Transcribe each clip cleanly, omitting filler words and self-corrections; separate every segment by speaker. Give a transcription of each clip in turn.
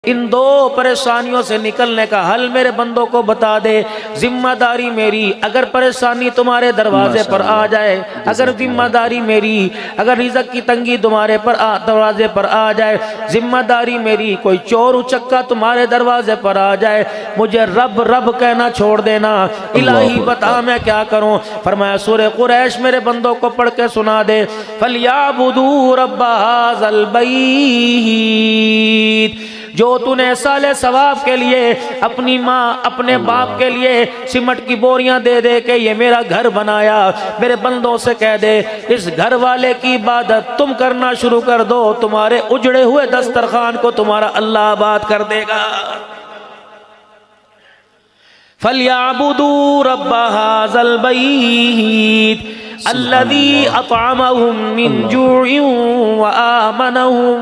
Speaker 1: ان دو پریشانیوں سے نکلنے کا حل میرے بندوں کو بتا دے۔ ذمہ داری میری، اگر پریشانی تمہارے دروازے پر آ جائے، اگر ذمہ داری میری، اگر رزق کی تنگی تمہارے دروازے پر آ جائے، ذمہ داری میری، کوئی چور اچکا تمہارے دروازے پر آ جائے، مجھے رب رب کہنا چھوڑ دینا، الہی بتا میں کیا کروں۔ فرمایا سورہ قریش میرے بندوں کو پڑھ کے سنا دے۔ فَلْيَعْبُدُوا رَبَّ هَذَا الْبَيْتِ، جو تو نے سال ثواب کے لیے اپنی ماں اپنے باپ کے لیے سمٹ کی بوریاں دے دے کے یہ میرا گھر بنایا، میرے بندوں سے کہہ دے اس گھر والے کی عبادت تم کرنا شروع کر دو، تمہارے اجڑے ہوئے دسترخوان کو تمہارا اللہ آباد کر دے گا۔ فَلْيَعْبُدُوا رَبَّ هَذَا الْبَيْتِ الَّذِي أَطْعَمَهُم مِّن جُوعٍ وَآمَنَهُم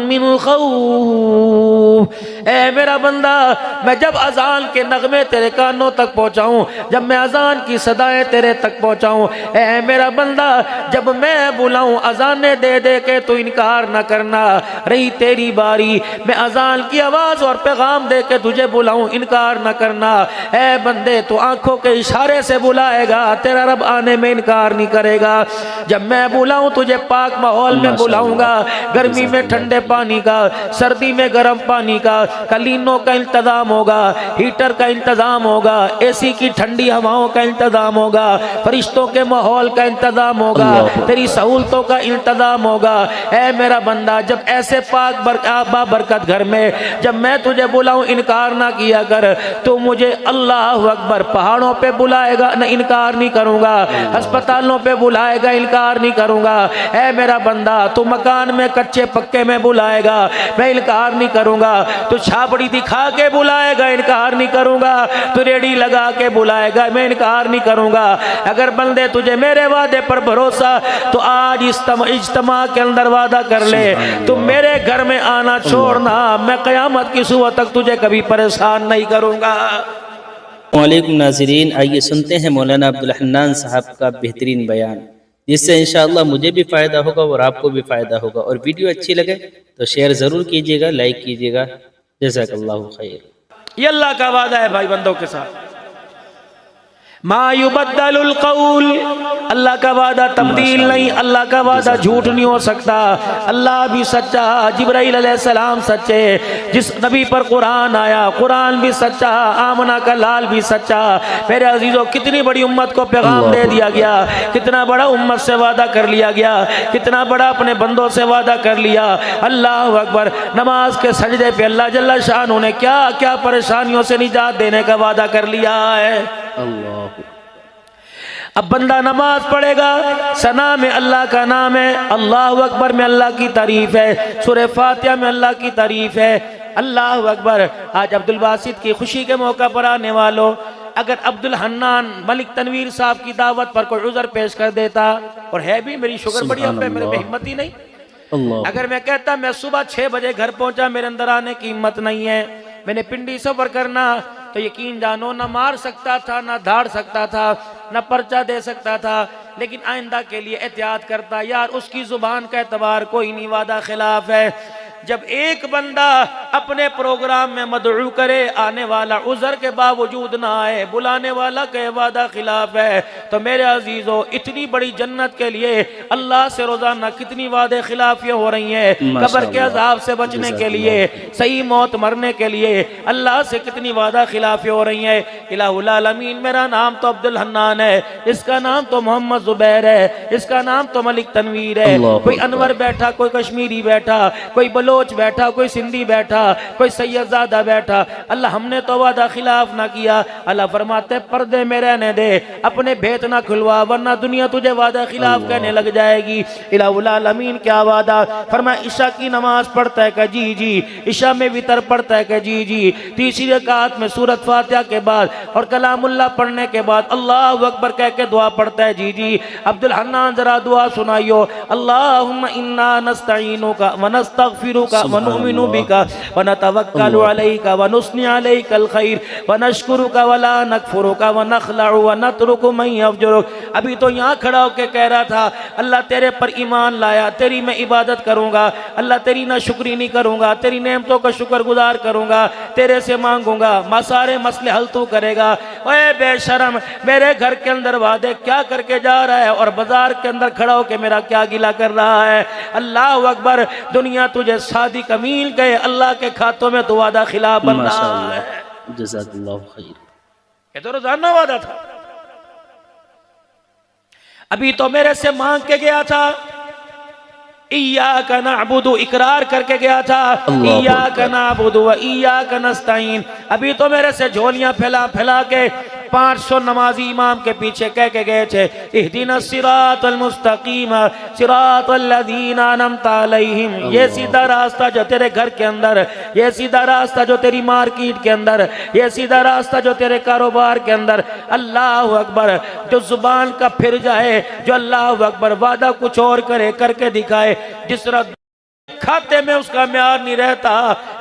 Speaker 1: مِّنْ خَوْفٍ۔ اے میرا بندہ، میں جب اذان کے نغمے تیرے کانوں تک پہنچاؤں، جب میں اذان کی صدائیں تیرے تک پہنچاؤں، اے میرا بندہ جب میں بلاؤں اذانیں دے دے کے تو انکار نہ کرنا، رہی تیری باری، میں اذان کی آواز اور پیغام دے کے تجھے بلاؤں، انکار نہ کرنا۔ اے بندے تو آنکھوں کے اشارے سے بلائے گا، تیرا رب آنے میں انکار نہیں کرے گا۔ جب میں بلاؤں تجھے پاک ماحول میں بلاؤں گا، گرمی میں ٹھنڈے پانی کا، سردی میں گرم پانی کا، کلینوں کا انتظام ہوگا، ہیٹر کا انتظام ہوگا، اے سی کی ٹھنڈی ہواؤں کا انتظام ہوگا، فرشتوں کے ماحول کا انتظام ہوگا، تیری سہولتوں کا انتظام ہوگا۔ اے میرا بندہ جب ایسے پاک برکت گھر میں جب میں تجھے بلاؤں انکار نہ کیا کر، تو مجھے اللہ اکبر پہاڑوں پہ بلائے گا نہ انکار نہیں کروں گا، ہسپتالوں پہ بلائے گا انکار نہیں کروں گا۔ اے میرا بندہ تو مکان میں کچے پکے میں بلائے گا، میں انکار نہیں کروں گا، تو چھاپڑی دکھا کے بلائے گا انکار نہیں کروں گا، تو ریڑی لگا کے بلائے گا میں انکار نہیں کروں گا۔ اگر بندے تجھے میرے وعدے پر بھروسہ تو آج اجتماع کے اندر وعدہ کر لے تو میرے گھر میں آنا چھوڑنا، میں قیامت کی صبح تک تجھے کبھی پریشان نہیں کروں گا۔
Speaker 2: وعلیکم ناظرین، آئیے سنتے ہیں مولانا عبدالحنان صاحب کا بہترین بیان، جس سے انشاءاللہ مجھے بھی فائدہ ہوگا اور آپ کو بھی فائدہ ہوگا، اور ویڈیو اچھی لگے تو شیئر ضرور کیجئے گا، لائک کیجئے گا۔ جزاک اللہ خیر۔
Speaker 1: یہ اللہ کا وعدہ ہے بھائی بندوں کے ساتھ، ما یبدل القول، اللہ کا وعدہ تبدیل نہیں، اللہ کا وعدہ جھوٹ نہیں ہو سکتا، اللہ بھی سچا، جبرائیل علیہ السلام سچے، جس نبی پر قرآن آیا قرآن بھی سچا، آمنہ کا لال بھی سچا۔ میرے عزیزوں کتنی بڑی امت کو پیغام دے دیا گیا، کتنا بڑا امت سے وعدہ کر لیا گیا، کتنا بڑا اپنے بندوں سے وعدہ کر لیا۔ اللہ اکبر، نماز کے سجدے پہ اللہ جل شانہ نے کیا کیا پریشانیوں سے نجات دینے کا وعدہ کر لیا ہے۔ اب بندہ نماز پڑھے گا، ثنا میں اللہ کا نام ہے، اللہ اکبر میں اللہ کی تعریف ہے، سورہ فاتحہ میں اللہ کی تعریف ہے۔ اللہ اکبر۔ آج عبدالباسط کی خوشی کے موقع پر آنے والوں، اگر عبدالحنان ملک تنویر صاحب کی دعوت پر کوئی عذر پیش کر دیتا، اور ہے بھی میری شکر بڑی اب میرے میں ہمت ہی نہیں، اگر میں کہتا میں صبح 6 بجے گھر پہنچا میرے اندر آنے کی ہمت نہیں ہے، میں نے پنڈی سفر کرنا، تو یقین جانو نہ مار سکتا تھا، نہ دھاڑ سکتا تھا، نہ پرچہ دے سکتا تھا، لیکن آئندہ کے لیے احتیاط کرتا، یار اس کی زبان کا اعتبار کوئی نہیں، وعدہ خلاف ہے۔ جب ایک بندہ اپنے پروگرام میں مدعو کرے، آنے والا عذر کے باوجود نہ آئے، بلانے والا کہ وعدہ خلاف ہے، تو میرے عزیزو اتنی بڑی جنت کے لیے اللہ سے روزانہ کتنی وعدے خلافیاں ہو رہی ہیں، قبر کے عذاب سے بچنے کے لیے، صحیح موت مرنے کے لیے اللہ سے کتنی وعدہ خلافیاں ہو رہی ہیں۔ الہ العالمین، میرا نام تو عبدالحنان ہے، اس کا نام تو محمد زبیر ہے، اس کا نام تو ملک تنویر ہے، کوئی انور بیٹھا، کوئی کشمیری بیٹھا، کوئی بلوچ بیٹھا، کوئی سندھی بیٹھا، کوئی سید زادہ بیٹھا، اللہ ہم نے تو وعدہ خلاف نہ کیا۔ اللہ فرماتے پردے میں رہنے دے، اپنے بھیت نہ کھلوا، ورنہ دنیا تجھے وعدہ خلاف کہنے لگ جائے گی۔ الہ العالمین کیا وعدہ فرمایا، عشاء کی نماز پڑھتا ہے کہ جی جی، عشاء میں وتر پڑھتا ہے کہ جی جی، تیسری رکعت میں سورۃ فاتحہ کے بعد اور کلام اللہ پڑھنے کے بعد اللہ اکبر کہہ کے دعا پڑھتا ہے جی جی۔ عبدالحنان ذرا دعا سنائیو، اللہم انا نستعینک ونستغفرک ونرسلुका वनुमिनु बिका वनतवक्कलु अलैका वनुस्नि अलैकल खैर वनश्कुरुका वला नकफुरुका वनखलउ वनतरुकु मन यफजुरुक। अभी तो यहाँ खड़ा होकर कह रहा था अल्लाह तेरे पर ईमान लाया, तेरी मैं इबादत करूँगा, अल्लाह तेरी ना शुक्री नहीं करूँगा, तेरी नेमतों का शुक्र गुजार करूँगा, तेरे से मांगूंगा, सारे मसले हल तू करेगा। ओए बेशरम, मेरे घर के अंदर वादे क्या करके जा रहा है और बाजार के अंदर खड़ा होकर मेरा क्या गिला कर रहा है। अल्लाह अकबर, दुनिया तुझे शादी कमील गए, अल्लाह के खातों में तो वादा खिलाफ बन रहा है।
Speaker 2: जज़ाकल्लाहु खैर।
Speaker 1: ये तो रोजाना वादा था। अभी तो मेरे से मांग के गया था, इय्याका नअबुदु, इकरार करके गया था, इय्याका नअबुदु व इय्याका नस्तईन। अभी तो मेरे से झोलियां फैला फैला के 500 नमाजी इमाम के पीछे कह के गए थे, इहदिनस सिरातल मुस्तकीम सिरातल लज़ीना अनअमता अलैहिम। ये सीधा रास्ता जो तेरे घर के अंदर, ये सीधा रास्ता जो तेरी मार्केट के अंदर, ये सीधा रास्ता जो तेरे कारोबार के अंदर। अल्लाह अकबर, जो जुबान का फिर जाए, जो अल्लाह अकबर वादा कुछ और करे करके दिखाए, जिस तरह खाते में उसका म्यार नहीं रहता,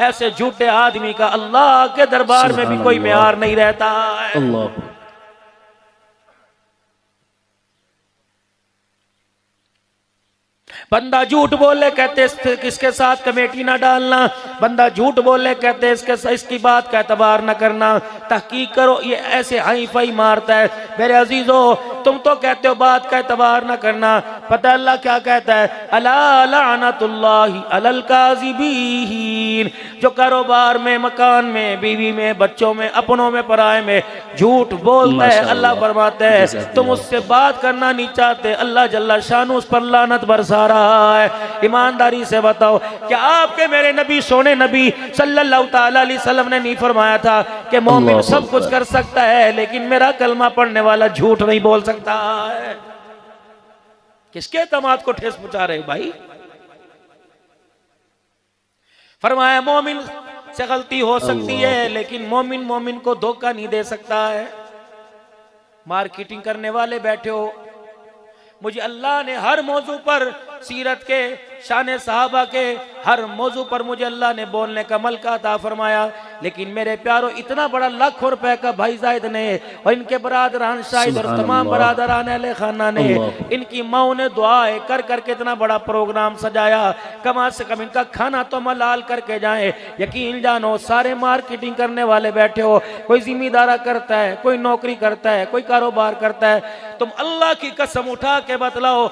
Speaker 1: ऐसे झूठे आदमी का अल्लाह के दरबार में भी कोई म्यार नहीं रहता है।
Speaker 2: अल्लाह।
Speaker 1: बंदा झूठ बोले कहते इसके साथ कमेटी ना डालना, बंदा झूठ बोले कहते इसकी बात का एतबार ना करना, तहकीक करो, ये ऐसे हाई फाई मारता है। मेरे अजीजों, तुम तो कहते हो बात का एतबार ना करना, पता अल्लाह क्या कहता है, अला लानतुल्लाहि अलल काज़िबीन। जो कारोबार में, मकान में, बीवी में, बच्चों में, अपनों में, पराए में झूठ बोलता है, अल्लाह फरमाता है तुम उससे बात करना नहीं चाहते, अल्लाह जल्ला शान उस पर लानत बरसा रहा है। ईमानदारी से बताओ, क्या आपके मेरे नबी, सोने नबी सल्लल्लाहु ताला अलैहि वसल्लम ने नहीं फरमाया था कि मोमिन सब कुछ कर सकता है लेकिन मेरा कलमा पढ़ने वाला झूठ नहीं बोल सकता है? किसके तमाद को ठेस पहुंचा रहे हो भाई? फरमाया मोमिन से गलती हो सकती है लेकिन मोमिन मोमिन को धोखा नहीं दे सकता है। मार्केटिंग करने वाले बैठे हो, मुझे अल्लाह ने हर मौजू पर, सीरत के, शान सहाबा के हर मौजू पर मुझे अल्लाह ने बोलने का मलका अता फरमाया, लेकिन मेरे प्यारों इतना बड़ा लाखों रुपए का भाई जायद ने और इनके बरादरान शाहिद और तमाम बरादरान अहले खाना ने, इनकी माओ ने दुआएं कर करके इतना बड़ा प्रोग्राम सजाया। कम से कम इनका खाना तो मलाल करके जाए। यकीन जानो, सारे मार्केटिंग करने वाले बैठे हो, कोई जिम्मेदारा करता है, कोई नौकरी करता है, कोई कारोबार करता है, तुम अल्लाह की कसम उठा के बतलाओ,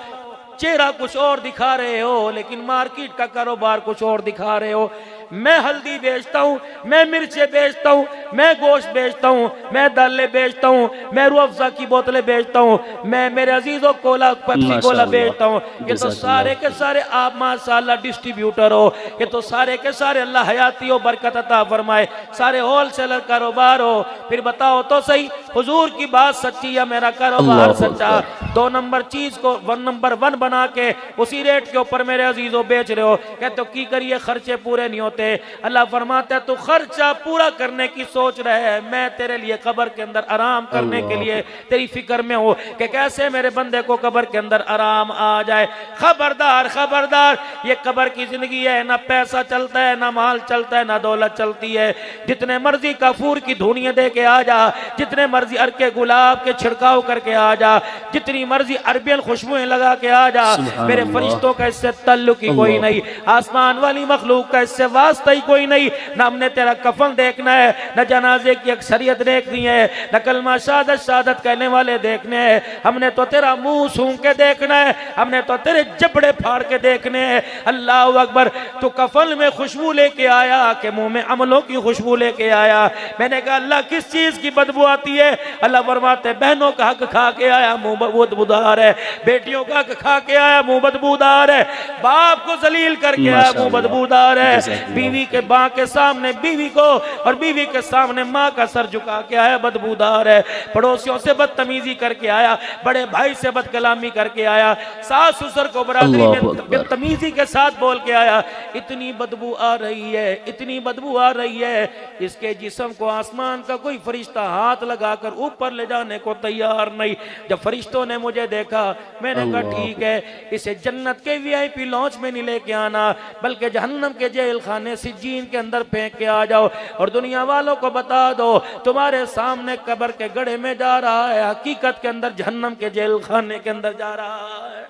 Speaker 1: चेहरा कुछ और दिखा रहे हो लेकिन मार्केट का कारोबार कुछ और दिखा रहे हो। मैं हल्दी बेचता हूँ, मैं मिर्चें बेचता हूँ, मैं गोश्त बेचता हूँ, मैं दालें बेचता हूँ, मैं रूह अफ़ज़ा की बोतलें बेचता हूँ, मैं मेरे अजीजों कोला, पेप्सी कोला बेचता हूँ। ये तो सारे के सारे आप माशाअल्लाह डिस्ट्रीब्यूटर हो, ये तो सारे के सारे अल्लाह हयाती हो, बरकत अता फरमाए, सारे होलसेलर कारोबार हो। फिर बताओ तो सही, हुजूर की बात सच्ची या मेरा कारोबार सच्चा? 2 नंबर चीज को 1 नंबर 1 बना के उसी रेट के ऊपर मेरे अजीजों बेच रहे हो। कहते हो की करिए, खर्चे पूरे नहीं होते। अल्लाह फरमाता है तू खर्चा पूरा करने की सोच रहे है, मैं तेरे लिए कब्र के अंदर आराम करने के लिए तेरी फिक्र में हूँ कि कैसे मेरे बंदे को कब्र के अंदर आराम आ जाए। खबरदार खबरदार, ये कब्र की जिंदगी है, ना पैसा चलता है, ना माल चलता है, ना दौलत चलती है। जितने मर्जी काफूर की धुनियां दे के आ जा, जितने मर्जी अरके गुलाब के छिड़काव करके आ जा, जितनी मर्जी अरबियन खुशबुएं लगा के आ जा, मेरे फरिश्तों का इससे ताल्लुक ही कोई नहीं, आसमान वाली मखलूक का इससे वास्ता ही कोई नहीं। ना हमने तेरा कफन देखना है, न जनाजे की अक्सरियत देखनी है, न कलमा शहादत शहादत कहने वाले देखने हैं, हमने तो तेरा मुंह सूंघ के देखना है, हमने तो तेरे जबड़े फाड़ के देखने हैं। अल्लाह अकबर, तू कफन में खुशबू लेके आया कि मुंह में अमलों की खुशबू लेके आया? मैंने कहा अल्लाह किस चीज की बदबू आती है? अल्लाह फरमाते बहनों का हक खा के आया मुंह बदबूदार है, बेटियों का हक खा के आया मुंह बदबूदार है, बाप को जलील करके आया मुंह बदबूदार है, बीवी के माँ के सामने बीवी को और बीवी के सामने माँ का सर झुका के आया, बदबूदार है, पड़ोसियों से बदतमीजी करके आया, बड़े भाई से बदकलामी करके आया, सास ससुर को बरादरी में बदतमीजी के साथ बोल के आया। इतनी बदबू आ रही है, इतनी बदबू आ रही है, इसके जिस्म को आसमान का कोई फरिश्ता हाथ लगाकर ऊपर ले जाने को तैयार नहीं। जब फरिश्तों ने मुझे देखा, मैंने कहा ठीक है, इसे जन्नत के वीआईपी लॉन्च में नहीं लेके आना, बल्कि जहन्नम के जेल खाने सिज्जीन के अंदर फेंक के आ जाओ और दुनिया वालों को बता दो तुम्हारे सामने कब्र के गड्ढे में जा रहा है, हकीकत के अंदर जहन्नम के जेल खाने के अंदर जा रहा है।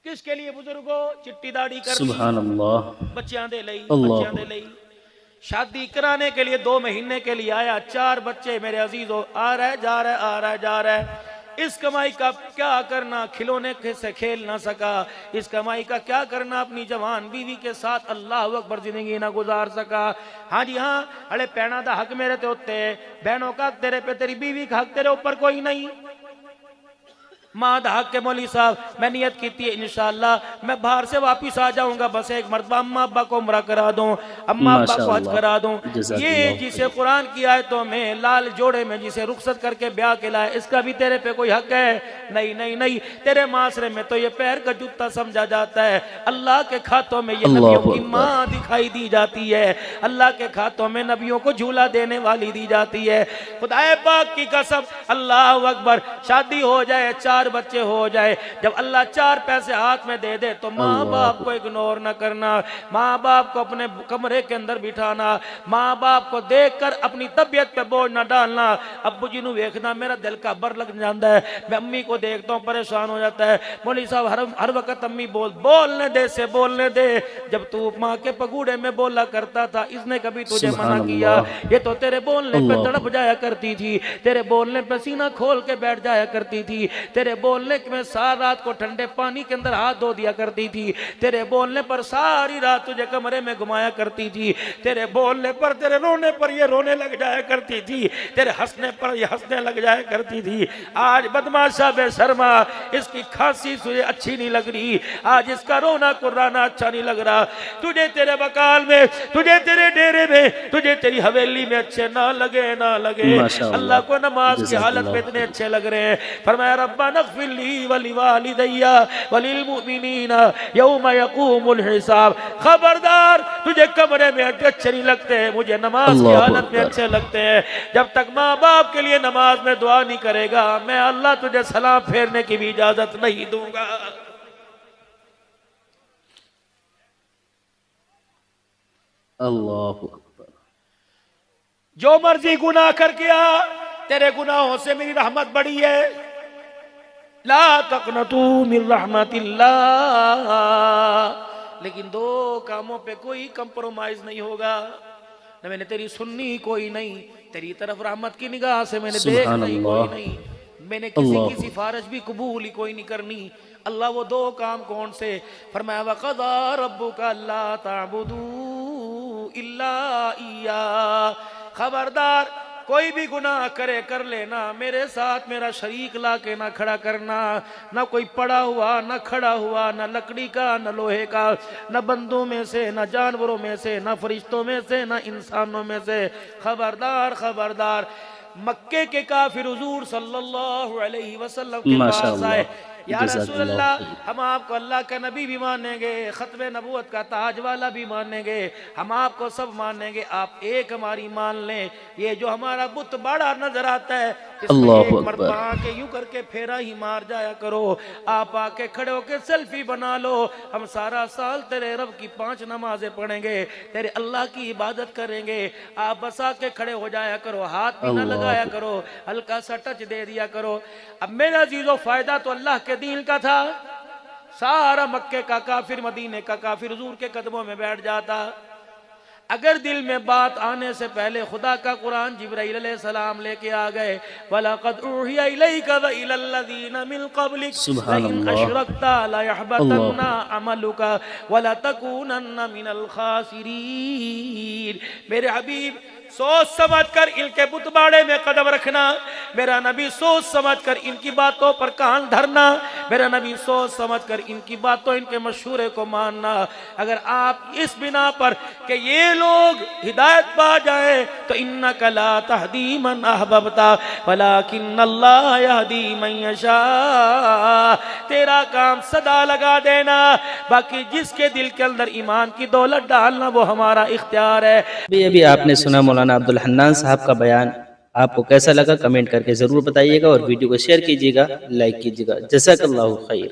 Speaker 1: किसके लिए बुजुर्गों? चिट्टी दाढ़ी कर
Speaker 2: सुभान अल्लाह,
Speaker 1: बच्चियां दे लई, बच्चियां दे लई, शादी कराने के लिए 2 महीने के लिए आया, 4 बच्चे मेरे अजीजों, आ रहा है जा रहा है, आ रहा है जा रहा है। इस कमाई का क्या करना, खिलौने से खेल ना सका, इस कमाई का क्या करना, अपनी जवान बीवी के साथ अल्लाह अकबर जिंदगी ना गुजार सका। हाँ जी हाँ, अरे पैना दा हक मेरे ते उत्ते, बहनों का हक तेरे पे, तेरी बीवी का हक तेरे ऊपर कोई नहीं। माँ दा हक के मौली साहब, मैं नियत की थी इंशाअल्लाह मैं बाहर से वापिस आ जाऊंगा, बस एक मरतबा अम्मा अब्बा को उम्रा करा दूं, अम्मा अब्बा को हज करा दूं। ये जिसे कुरान की आयतों में लाल जोड़े में जिसे रुखसत करके ब्याह के लाए, इसका भी तेरे पे कोई हक है? नहीं नहीं नहीं, तेरे माशरे में तो ये पैर का जूता समझा जाता है। अल्लाह के खातों में ये नबियों की माँ दिखाई दी जाती है, अल्लाह के खातों में नबियों को झूला देने वाली दी जाती है। खुदाए पाक की कसम, अल्लाह अकबर, शादी हो जाए, 4 बच्चे हो जाए, जब अल्लाह 4 पैसे हाथ में दे दे तो माँ बाप को इग्नोर न करना, माँ बाप को अपने कमरे के अंदर बिठाना, माँ बाप को देखकर अपनी तबीयत पे बोझ न डालना। अब्बू जी नू देखना मेरा दिल का बर लग जाता है, मैं अम्मी को देखता हूँ परेशान हो जाता है। मौलवी साहब हर वक्त अम्मी बोलने दे से बोलने दे, जब तू माँ के पगूड़े में बोला करता था, इसने कभी तुझे मना किया? ये तो तेरे बोलने पे तड़प जाया करती थी, तेरे बोलने पे सीना खोल के बैठ जाया करती थी, तेरे बोलने में सारी रात को ठंडे पानी के अंदर हाथ धो दिया करती थी, तेरे बोलने पर सारी रात तुझे कमरे में घुमाया करती थी, तेरे बोलने पर, तेरे रोने पर ये रोने लग जाया करती थी, तेरे हंसने पर ये हंसने लग जाया करती थी। आज बदमाशा बेशर्मा, इसकी खांसी तुझे अच्छी नहीं लग रही, आज इसका रोना कुर्राना अच्छा नहीं लग रहा, तुझे तेरे बकाल में, तुझे तेरे डेरे में, तुझे तेरी हवेली में अच्छे ना लगे, ना लगे। अल्लाह को नमाज की हालत में इतने अच्छे लग रहे हैं। फरमाया रब्बा नग़फ़िरली वलिवालिदैया वलिलमुमिनीना यौम यक़ूमुल हिसाब। खबरदार, तुझे कमरे में अच्छे नहीं लगते, मुझे नमाज की हालत में अच्छे लगते हैं। जब तक माँ बाप के लिए नमाज में दुआ नहीं करेगा, मैं अल्लाह तुझे सलाम फेरने की भी इजाजत नहीं दूंगा।
Speaker 2: अल्लाहु अकबर।
Speaker 1: जो मर्जी गुनाह करके आ, तेरे गुनाहों से मेरी रहमत बड़ी है। ला तक़नतू मिन रहमतिल्लाह। लेकिन 2 कामों पे कोई कंप्रोमाइज नहीं होगा। न मैंने तेरी सुननी कोई नहीं, तेरी तरफ रहमत की निगाह से मैंने देख नहीं कोई नहीं, मैंने किसी की सिफारिश भी कबूल ही कोई नहीं करनी। अल्लाह वो 2 काम कौन से? फरमाया वक़ज़ा रब्बुका अल्ला ताबुदू इल्ला इय्या। खबरदार, कोई भी गुनाह करे कर लेना, मेरे साथ मेरा शरीक ला के ना खड़ा करना, ना कोई पड़ा हुआ, ना खड़ा हुआ, ना लकड़ी का, ना लोहे का, ना बंदों में से, ना जानवरों में से, ना फरिश्तों में से, ना इंसानों में से। खबरदार खबरदार। मक्के के काफिर हुजूर सल्लल्लाहु अलैहि वसल्लम के पास आए, या रसूल अल्लाह, हम आपको अल्लाह का नबी भी मानेंगे, खत्मे नबूवत का ताज वाला भी मानेंगे, हम आपको सब मानेंगे, आप एक हमारी मान लें। ये जो हमारा बुत बड़ा नजर आता है, इसमें एक मरतबा आके यूं करके फेरा ही मार जाया करो, आप आके खड़े होके सेल्फी बना लो, हम सारा साल तेरे रब की 5 नमाजें पढ़ेंगे, तेरे अल्लाह की इबादत करेंगे। आप बस आके खड़े हो जाया करो, हाथ भी ना लगाया करो, हल्का सा टच दे दिया करो। अब मेरा अजीजों, फायदा तो अल्लाह के दीन का था। सारा मक्के का काफिर, मदीने का काफिर हुजूर के कदमों में बैठ जाता। अगर दिल में बात आने से पहले खुदा का कुरान जिब्राइल अलैहिस्सलाम लेके आ गए, वलक़द उहिया इलैका व इलल्लज़ीना मिन क़ब्लिक लइन अशरकता लयहबतन्ना अमलुका वलतकूनन्ना मिनल खासिरीन। मेरे हबीब, सोच समझ कर इनके बुतबाड़े में कदम रखना, मेरा नबी सोच समझ कर इनकी बातों पर कान धरना, میرا نبی سوچ سمجھ کر ان کی باتوں ان کے مشورے کو ماننا. اگر آپ اس بنا پر کہ یہ لوگ ہدایت پا جائیں تو انک لا تہدی من احببت ولکن اللہ یہدی من یشاء، تیرا کام صدا لگا دینا، باقی جس کے دل کے اندر ایمان کی دولت ڈالنا وہ ہمارا اختیار ہے.
Speaker 2: ابھی آپ نے سنا مولانا عبدالحنان صاحب کا بیان. آپ کو کیسا لگا کمنٹ کر کے ضرور بتائیے گا، اور ویڈیو کو شیئر کیجیے گا، لائک کیجیے گا. جزاک اللہ خیر.